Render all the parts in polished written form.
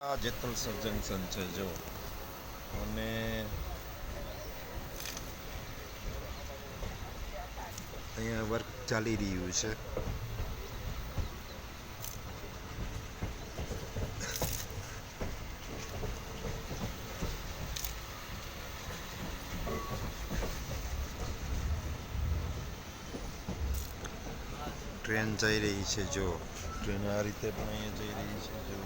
આ જેતલસર જંકશન છે જો, અને અહીંયા વર્ક ચાલી રહ્યું છે. ટ્રેન જઈ રહી છે જો, ટ્રેન આ રીતે પણ અહીંયા જઈ રહી છે જો,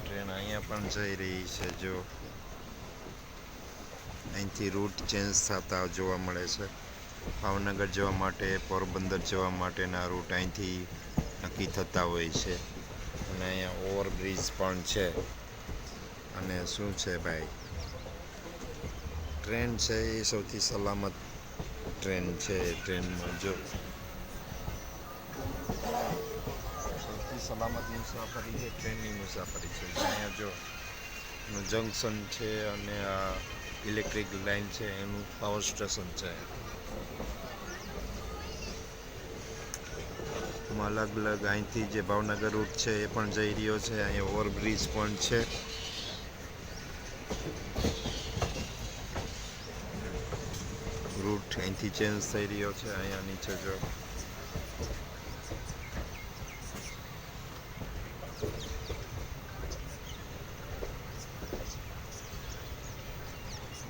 ટ્રેન અહીંયા પણ જઈ રહી છે જો. અહીંથી રૂટ ચેન્જ થતા જોવા મળે છે. ભાવનગર જવા માટે, પોરબંદર જવા માટેના રૂટ અહીંથી નક્કી થતા હોય છે. અને અહીંયા ઓવરબ્રિજ પણ છે. અને શું છે ભાઈ, ટ્રેન છે એ સૌથી સલામત ટ્રેન છે. ટ્રેનમાં જો સૌથી સલામત મુસાફરી છે ટ્રેનની મુસાફરી છે. અહીંયા જો જંકશન છે અને આ ઇલેક્ટ્રિક લાઇન છે, એનું પાવર સ્ટેશન છે. એમાં અલગ અલગ અહીંથી જે ભાવનગર રૂટ છે એ પણ જઈ રહ્યો છે. અહીંયા ઓવરબ્રિજ પણ છે. રૂટ અહીંથી ચેન્જ થઈ રહ્યો છે. અહીંયા નીચે જો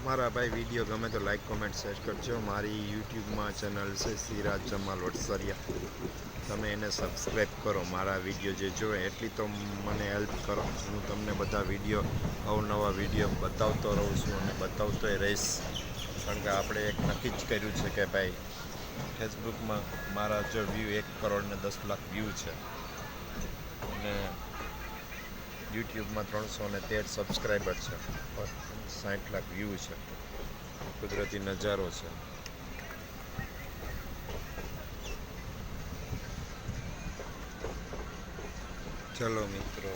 મારા ભાઈ વિડીયો ગમે તો લાઈક કોમેન્ટ શેર કરજો. મારી યુટ્યુબમાં ચેનલ છે સિરાજ જમાલ વટસરિયા, તમે એને સબસ્ક્રાઈબ કરો. મારા વિડીયો જે જોવે એટલી તો મને હેલ્પ કરો. હું તમને બધા વિડીયો, અવનવા વિડીયો બતાવતો રહું છું અને બતાવતોય રહીશ. કારણ કે આપણે એક નક્કી જ કર્યું છે કે ભાઈ ફેસબુકમાં મારા જો વ્યૂ 1 કરોડ ને 10 લાખ વ્યૂ છે, અને યુટ્યુબમાં 313 સબસ્ક્રાઈબર છે, 60 લાખ વ્યૂ છે. કુદરતી નજારો છે. ચલો મિત્રો.